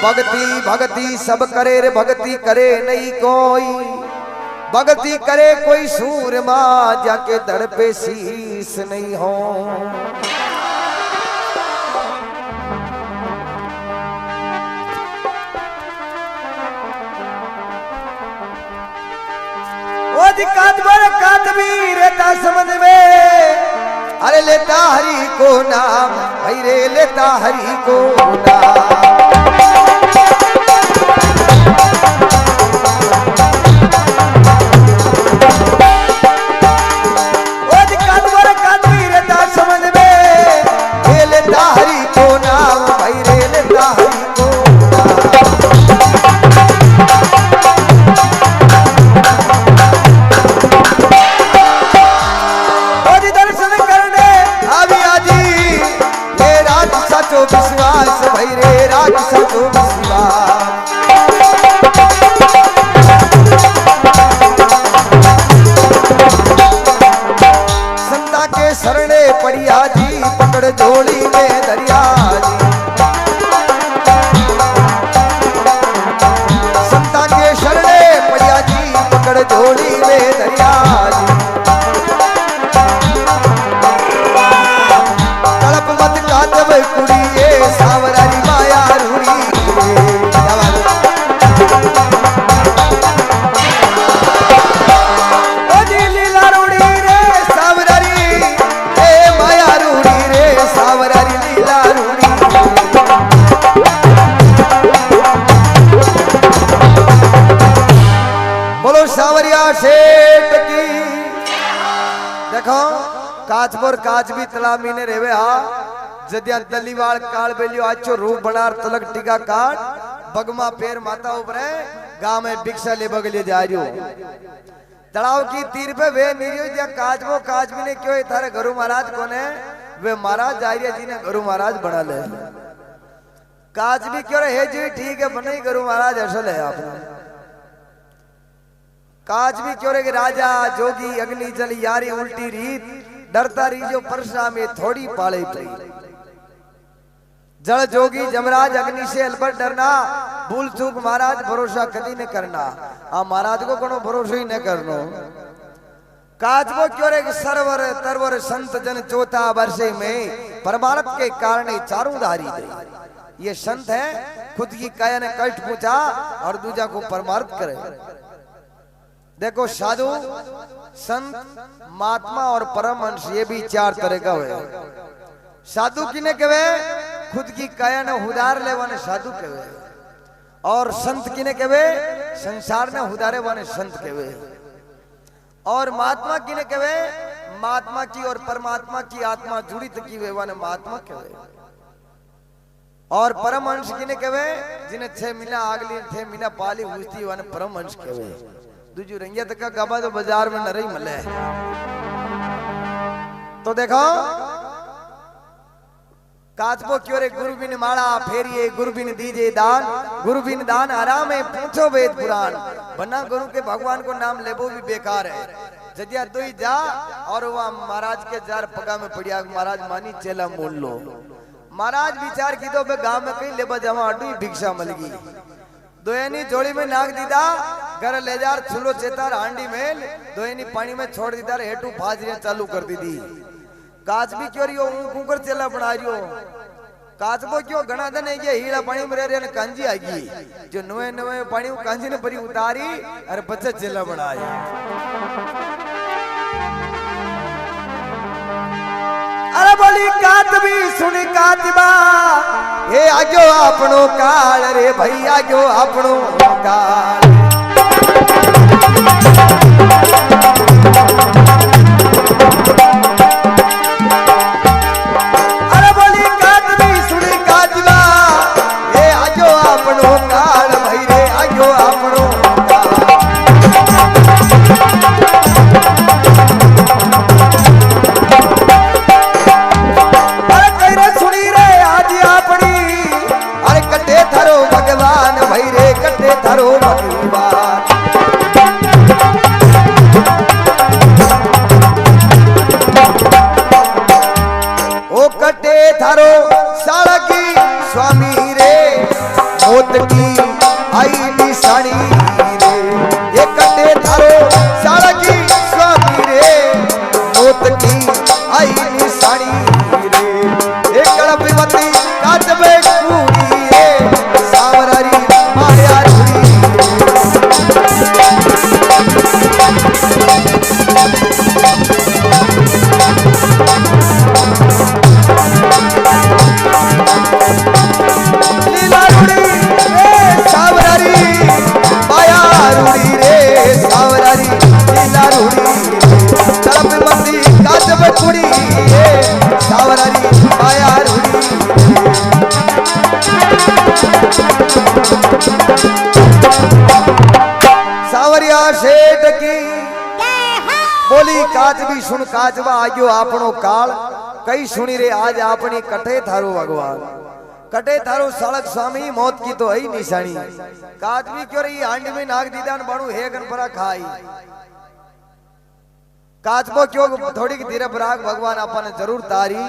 भक्ति भक्ति सब करे रे भक्ति करे नहीं कोई, भक्ति करे कोई सूरमा जाके दर पे शीश नहीं हो। कातवी रहता समझ में, अरे लेता हरि को नाम, भाई रे लेता हरि को नाम। संता के शरणे पड़िया जी, पकड़ झोली में दरिया जी। संता के शरणे पड़िया जी, पकड़ झोली में दरिया जी। तड़प मत कातव कुड़िए, सावरारी माया रूड़ी। सेठ की देखो काचपुर काच भी तला मीने रेवे हा जदिया दलीवाल काल बेलियो आचो रूप बनार तलक टीका काट बगमा पैर माता ऊपरे गांव में भिक्षा ले बगले जा रियो। तलाव की तीर पे वे नीरियो दिया काचबो काच भी ने क्यों थारे गुरु महाराज कोने वे महाराज जारिया जी ने गुरु महाराज बना ले। काच भी क्यों है जी ठीक है बने गुरु महाराज असल है आपने। काज भी क्यों रे राजा जोगी अग्नि जल यारी उल्टी रीत, डरता रही जो परसा में थोड़ी पाले पड़ी। जल जोगी जमराज अग्नि से अलबर डरना, भूल चूक महाराज भरोसा कभी न करना। आ महाराज को कोनो भरोसा ही न करनो। काज को क्यों रे सरवर तरवर संत जन चौथा वर्षे में परमार्थ के कारण चारों धारी गई। ये संत है खुद की काया ने कष्ट पूछा और दूजा को परमार्थ करे। देखो साधु संत महात्मा और परमहंस ये भी चार तरह का हुए। साधु किने कहे खुद की काया ने हुदार ले वाने साधु कहे, और संत किने कहे संसार ने हुदारे वाने संत कहे, और महात्मा किने कहे महात्मा की और परमात्मा की आत्मा जुड़ी तकी वे वाने महात्मा कहे, और परमहंस किने कहे जिन्हें 6 महीना आगली 6 महीना पाली हुई वाने परमहंस कहे। दूजू रंगिया तक का गाबा तो बाजार में न रही मले। तो देखो काचबो क्यों रे गुरु बिन माड़ा फेरिए, गुरु बिन दीजे दान, गुरु बिन दान आराम है पूछो वेद पुराण। बना गुरु के भगवान को नाम लेबो भी बेकार है। जदिया तो ही जा और वह महाराज के जार पगा में पड़िया महाराज मानी चेला मोल लो। महाराज विचार की तो गांव में कहीं लेबा जमा अड्डू भिक्षा मलगी। दोयनी जोड़ी में नाग दीदा घर ले जार छुलो चेतार हांडी मेल, दोयनी पानी में छोड़ दीदा हेटू फाजरिया चालू कर दी दी। काच भी क्यों रियो कुकर चेला बना रियो। काचबो क्यों घना दिन है हीड़ा पानी में रह रहे कांजी आगी जो नवे नवे पानी कांजी ने भरी उतारी अरे बच्चा चेला बनाया। अरे बोली कातबी सुनी कातबा हे आगो आपनो काल रे भाई आगो आपनो काल। अरे बोली कातबी सुनी कातबा हे आगो आपनो काल भाई रे आगो आपनो भगवान भाई रे कटे थारो भगवान। ओ कटे थारो सालकी स्वामी रे मोत की आई निशानी रे, ये कटे थारो शाला की स्वामी रे, मौत की आई निशानी रे, ये कड़पमती काजबे कूड़ी रे, सावरारी माया रूड़ी सावरिया सेठ की बोली काजबी सुन काजबा आयो आपनो काल कई सुनी रे आज अपनी कटे थारो भगवान कटे थारो सड़क स्वामी मौत की तो है निशानी काजबी क्यों रही हांडी में नाग दीदान बाणु हे गणपरा खाई काजबो क्यों थोड़ी धीरे बराग भगवान अपन जरूर तारी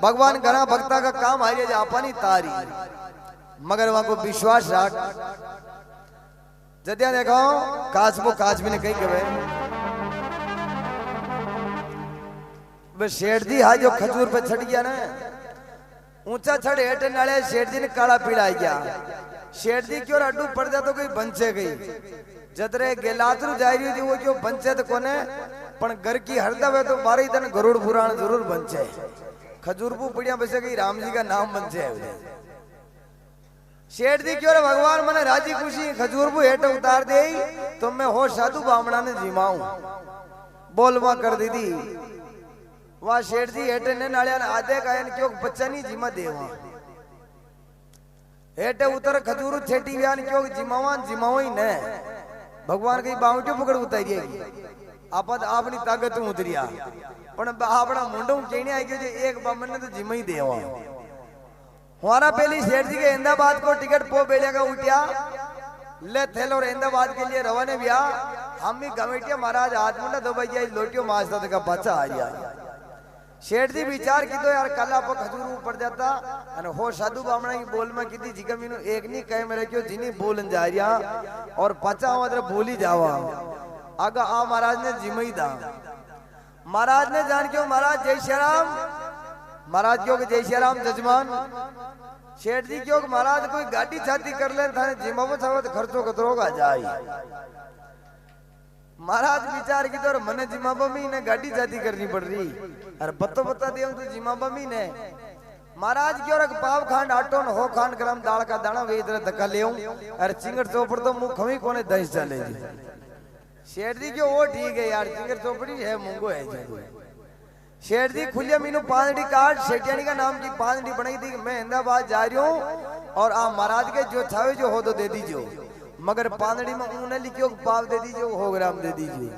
भगवान घना भक्ता का काम है जे अपनी तारी मगर वहां को विश्वास रख जदिया देखो काजबो काजबी ने कही के शेठ जी हा जो खजूर पे छट गया ना ऊंचा छड़ हेठ नाले शेठ जी ने काला पीड़ा आ गया शेठ जी क्यों अड्डू पड़ जा तो कोई बंचे गई जदरे गेलातरू जा रही थी वो क्यों बंचे तो कोने पण घर की हरदा वे तो 12 दिन गरुड़ पुराण जरूर बंचे खजूरपू पड़िया बसे गई राम जी का नाम बंचे शेठ जी क्यों भगवान मने राजी खुशी खजूरपू हेठ उतार दे तो मैं हो साधु बामणा ने जिमाऊं बोलवा कर दीदी वहां शेठ जी हेटे ने नालिया आधे गायन क्यों बच्चा नहीं जिमा देवा हेटे उतर खजूर छेटी व्यान क्यों जिमावान जिमावई ने भगवान की बाउंटी पकड़ उतारिएगी आपद आपनी ताकत उतरिया पण आपड़ा मुंडो केणी आई गयो एक बामन ने तो जिमा ही देवा हमारा पहली शेठ जी के अहमदाबाद को टिकट पो बेलिया का उठिया ले थेल और अहमदाबाद के लिए रवाने बिया हम भी गवेटिया महाराज आत्मुंडा दो भैया लोटियो मास्ता का बच्चा आ गया शेठ जी विचार की तो यार कल आप खजूर ऊपर जाता अने हो साधु बामणा की बोल में कीधी जिका मीनू एक नहीं कहे मेरे क्यों जिनी बोलन जा रिया और पचा मतलब बोली जावा आगा आ महाराज ने जिमई दा महाराज ने जान क्यों महाराज जय श्री राम महाराज क्यों जय श्री राम जजमान शेठ जी क्यों महाराज कोई गाड़ी छाती कर ले थाने जिमावो छावो तो खर्चो कतरो का जाई महाराज विचार की तो मने जिमाबा में ने गाड़ी जाती करनी पड़ रही अरे बत्तो बता दिया तो जिमाबा में ने महाराज की और पाव खांड आटो न हो खांड ग्राम दाल का दाना वे इधर धक्का ले अरे चिंगड़ चौपड़ तो मुंह खमी कोने दस चले शेठ जी क्यों वो ठीक है यार चिंगड़ चौपड़ी है मुंगो है शेठ जी खुलिया मीनू पांचड़ी काट शेठियानी का नाम की पांचड़ी बनाई थी मैं अहमदाबाद जा रही हूँ और आप महाराज के जो छावे जो हो तो दे दीजिए मगर पांदड़ी में ऊने लिखियो पाव दे दीजिए 100 ग्राम दे दीजिए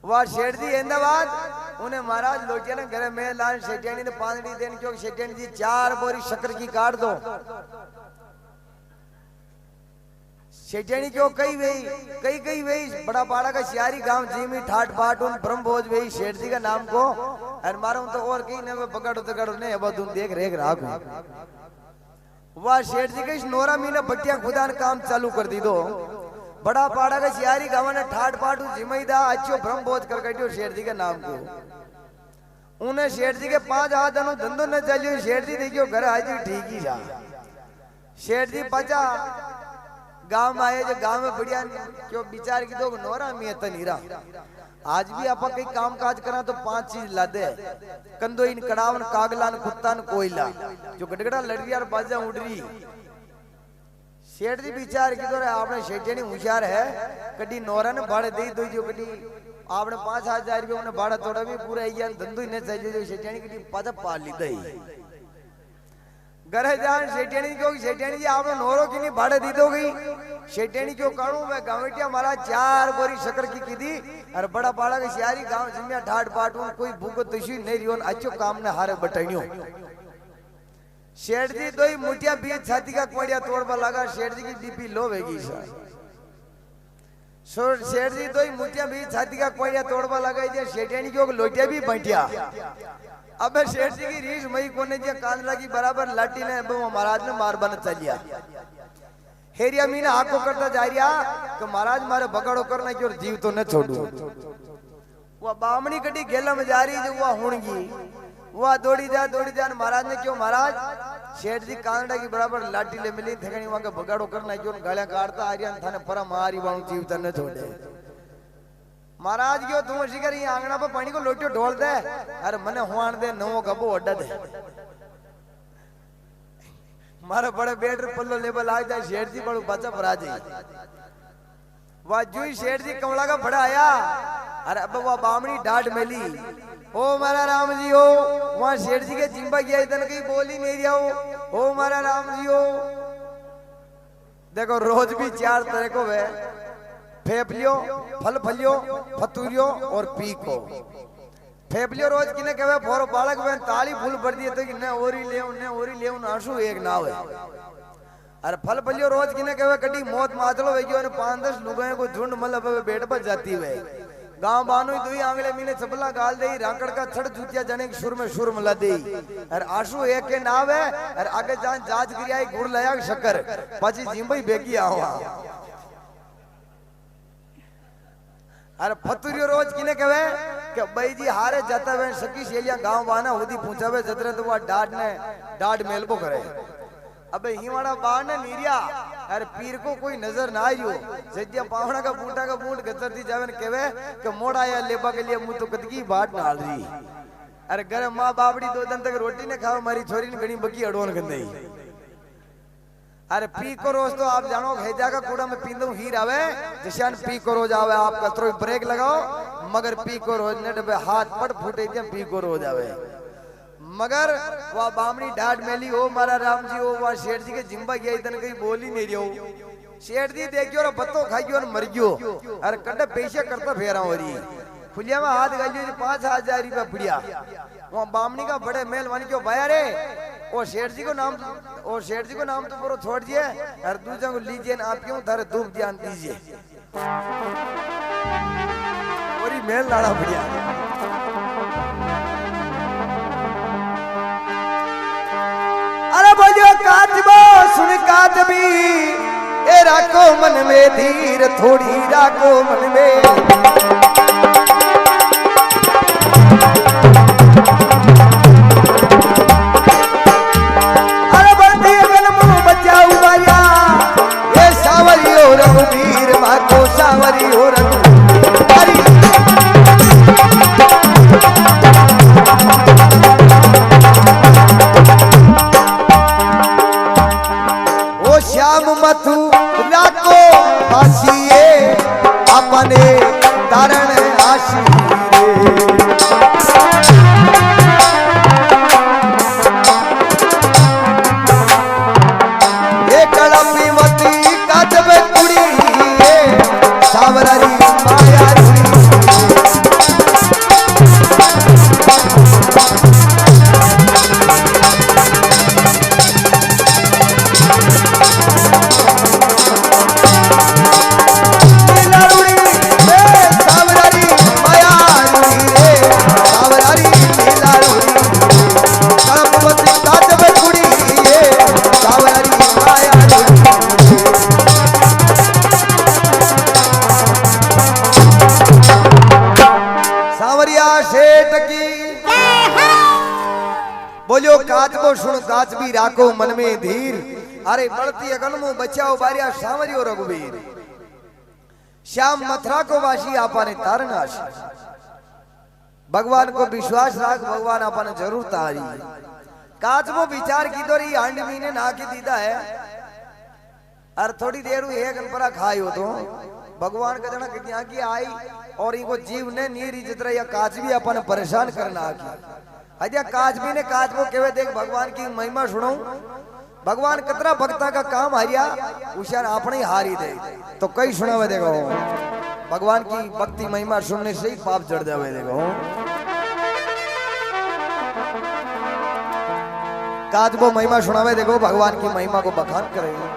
वाह शेठ जी अहमदाबाद उन्हें महाराज लोटिया ने घर में लाल शेठियानी ने पांदड़ी देन क्यों शेठियानी जी 4 बोरी शक्कर की काट दो शेठियानी क्यों कई वही बड़ा पाड़ा का सियारी गांव जीमी ठाट बाट उन ब्रह्म भोज वही शेठ जी का नाम को और मारो तो और कहीं ने पकड़ो तकड़ो ने अब तुम देख रेख राखो वाह शेठ जी के नोरा मीना बटिया खुदा ने काम चालू कर दी दो बड़ा पाड़ा का सियारी गांव ने ठाट पाटू जिमईदा अच्छो ब्रह्म बोझ कर कटियो शेठ जी के नाम को उन्हें शेठ जी के 5 हाथ अनु धंधो न चलियो शेठ जी देखियो घर आज ठीक ही जा शेठ जी पचा गांव में आए जो गांव में बढ़िया क्यों विचार की तो नोरा मी तनीरा आज भी आप कई काम काज करा तो 5 चीज ला दे कंदो इन कड़ावन कागलान कुत्तान कोयला जो गड़गड़ा लड़िया और बाजा उड़री शेठ जी विचार की तो आपने शेठियानी होशियार है कड़ी नोरा ने भाड़े दे दो जो कड़ी आपने 5,000 रुपये उन्हें भाड़ा तोड़ा भी पूरा धंधो ही नहीं चाहिए जो शेठियानी कड़ी पाजा पाल ली दई घर जान शेठियानी क्यों शेठियानी जी आपने नोरो की नहीं भाड़े दी दो गई शेठियानी क्यों करूं मैं गांवेटिया मारा 4 बोरी शक्कर की दी और बड़ा पाड़ा के सियारी गांव जिम्या ठाट पाटून कोई भूखो तुशी नहीं रियोन अच्छो काम ने हारे बटाइयो शेठ जी दो ही मुठिया बीच छाती का कोड़िया तोड़वा लगा शेठ जी की डीपी लो वेगी शेठ जी दो ही मुठिया बीच छाती का कोड़िया तोड़वा लगा शेठियानी क्यों लोटिया भी बैठिया अबे शेठ जी की रीस मई कोने जी कांदला की बराबर लाठी ने महाराज ने मार बन चलिया हेरिया मीना आको करता जा रिया कि महाराज मारे बगाड़ो करना की और जीव तो न छोड़ू। वह बामणी कटी गेला में जा रही जो वह हुणगी वह दौड़ी जा महाराज ने क्यों महाराज शेठ जी कांडा की बराबर लाठी ले मिली थकनी वहां का बगाड़ो करना क्यों गालियां काटता आ रिया थाने पर मारी वाणु जीव तो न छोड़े। महाराज क्यों तुम शिकर ये आंगना पर पानी को लोटियो ढोल दे अरे मने हुआन दे नवो गबो अड्डा दे मारा बड़े बेटर पल्लो लेवल आ जाए शेठ जी बड़ू बच्चा भरा जाए। वाजू शेठ जी कमला का बड़ा आया अरे अब वह बामणी डांट मेली ओ मारा राम जी हो वहां शेठ जी के जिम्बा गया इधर कहीं बोली नहीं रिया हो ओ मारा राम जी हो। देखो रोज भी चार तरह को वे फेफलियो फल फलियो फतूरियो और पीको। फेफलियो रोज किने कहवे फोरो बालक वे ताली फूल भर दिए तो कि ने ओरी ले आंसू एक ना होए। अरे फल फलियो रोज किने कहवे कटी मौत मातलो वे गयो 5-10 लुगाए को झुंड मतलब बेट पर जाती वे गांव बानो दुई आंगले मीने चपला गाल दे राकड़ का छड़ जूतिया जाने के सुर में सुर मिला दे अरे आंसू एक के नाव है अरे आगे जान जांच करिया गुड़ लाया शक्कर पाची जिम्बई बेगी आवा। अरे फतुरियो रोज किने कहवे कि भाई जी हारे जाता वे सकी सेलिया गांव बाना होदी पूछावे जतरे तो वो डाड मेलबो करे। अबे हिवाड़ा बाण ने नीरिया अरे पीर को कोई नजर ना आयो जदिया पावड़ा का बूट गजर दी जावे ने कहवे कि मोड़ा या लेबा के लिए मुंह तो कदगी बाट नाल रही। अरे घर मां बाबड़ी 2 दिन तक रोटी ने खाओ मारी छोरी ने घणी बकी अडोन गंदई। अरे पी को रोज तो आप जानो हेजा का कूड़ा में पींदू हीर आवे जशान पी को रोज आवे आप कतरो ब्रेक लगाओ मगर पी को रोज ने डबे हाथ पट फूटे दिया पी को रोज आवे। मगर वह बामणी डांट मेली ओ मारा राम जी ओ वह शेठ जी के जिम्बा गया इतने कहीं बोली नहीं रियो। शेठ जी देखियो और बत्तो खाइयो और मर गयो अरे कड्डे पैसे करता फेरा हो रही खुलिया में हाथ गाइयो 5,000 रुपया बुढ़िया वहां बामणी का बड़े मेल वानी क्यों भाया रे ओ शेठ जी को नाम तो पूरा छोड़ दिए और दूसरा को लीजिए ना आप क्यों थारे धूप ध्यान दीजिए और मेल लाड़ा बुढ़िया। अरे बोलियो काजबो सुन काजबी ए राखो मन में धीर थोड़ी राखो मन में रघुवीर माको सावरी हो रघुवीर ओ श्याम मथु राको फासिए अपने तारण आशी बोलियो काजबो सुन काज भी राखो मन में धीर अरे बढ़ती अगन मुंह बचाओ बारिया सावरियो रघुवीर श्याम मथुरा को वासी आपने तारनाश भगवान को विश्वास राख भगवान आपने जरूर तारी काजबो विचार की तो रही हांडवी ने ना के दीदा है और थोड़ी देर हुई एक अनपरा खायो तो भगवान का जना कितना की आई और इनको जीव ने नीर जितना या काज भी अपन परेशान करना की अजय काजबी ने काजबो केवे देख भगवान की महिमा सुनो भगवान कतरा भक्ता का काम हारिया उशान आपने ही हारी दे तो कई सुनावे देखो भगवान की भक्ति महिमा सुनने से ही पाप जड़ जावे देखो। काजबो महिमा सुनावे देखो भगवान की महिमा को बखान करेगा।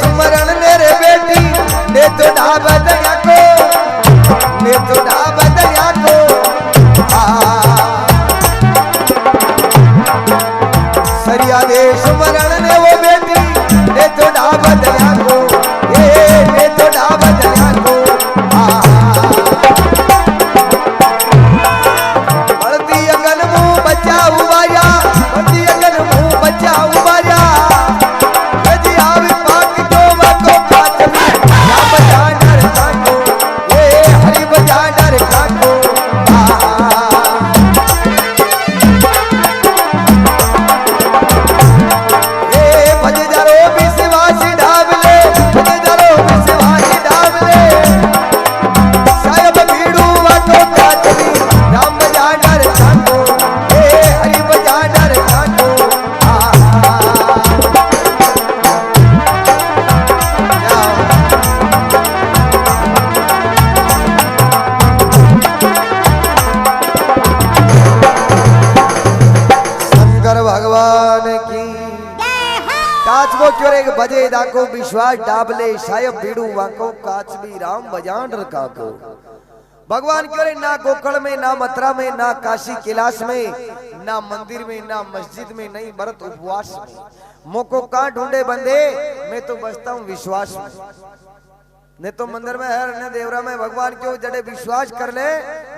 सुमरण मेरे बेटी ने तो ढाब दया को, ने तो ढाब दया को। सरिया दे सुमरण ने वो बेटी ने तो ढाब दया को, ने तो ढाब दया को। बढ़ती अगन मुंह बचा उबाया, बढ़ती अगन मुंह बचा उबाया। बजे दाको विश्वास डाबले सायब बीड़ू वाको काच भी राम बजान रखा को। भगवान करे ना गोकर्ण में, ना मथुरा में, ना काशी कैलाश में, ना मंदिर में, ना मस्जिद में, नहीं भरत उपवास में। मोको कहां ढूंढे बंदे, मैं तो बसता हूं विश्वास में। ने तो मंदिर में है ने देवरा में, भगवान क्यों जड़े विश्वास कर ले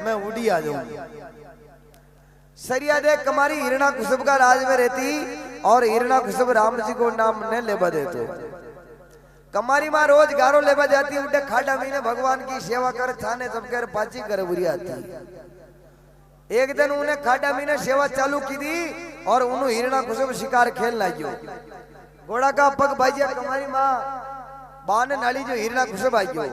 मैं उड़ी आ जाऊं। सरिया दे कमारी हिरणा कुसुम का राज में रहती और हिरणा कुसुम राम जी को नाम ने लेबा देते। कमारी माँ रोज गारो लेबा जाती, उठे खाटा महीने भगवान की सेवा कर थाने सब कर पाची कर बुरी आती। एक दिन उन्हें खाटा महीने सेवा चालू की दी और उन्होंने हिरणा कुसुम शिकार खेल लागियो। घोड़ा का पग भाईया कमारी माँ बान नाली जो हिरणा कुसुम आई गयो।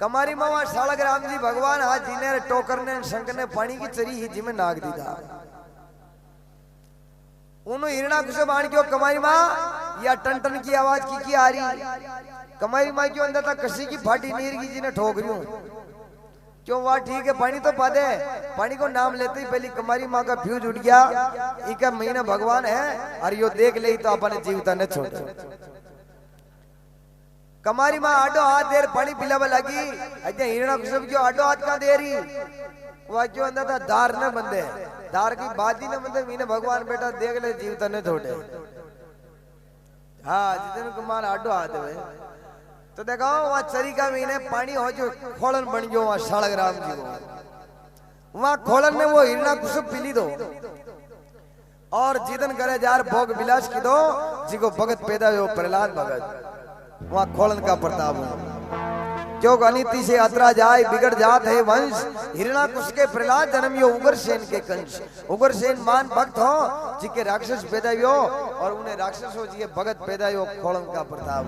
कमारी माँ सालक राम जी भगवान हाथ जीने टोकर ने शंकर ने पानी की चरी ही जी में नाग दी था। उन्होंने हिरणा कुसुम आन क्यों कमारी माँ या टन टन की आवाज की आ रही। कमारी माँ क्यों अंदर तक कसी की फाटी नीर की जी ने ठोक रही हूं। क्यों वाह ठीक है पानी तो पा दे। पानी को नाम लेते ही पहली कमारी माँ का फ्यूज उठ गया। इनका महीना भगवान है और यो देख ले तो अपने जीवता ने छोड़। कमारी माँ आडो हाथ देर पानी पिलावा लगी। अच्छा हिरणा कुसुम क्यों आडो हाथ का दे रही। वह क्यों अंदर था दार न बंदे, दार की बाजी न बंदे। मीने भगवान बेटा देख ले जीवता ने छोड़े। हाँ जितने कुमार आडो हाथ है तो देखो वहां चरी का महीने पानी हो जो खोलन बन गयो वहां सालक राम जी को। वहां खोलन में वो हिरणा कुसुम पीली दो और जिदन करे जार भोग विलास की दो जी को भगत पैदा हो प्रहलाद भगत। वहां खोलन का प्रताप है क्यों अनिति से अतरा जाए बिगड़ जात है वंश। हिरणाकुश के प्रहलाद जन्मियो उग्रसेन के कंश। उग्रसेन मान भक्त हो जिके राक्षस पैदा हो और उन्हें राक्षस हो जिके भगत पैदा हो। खोलन का प्रताप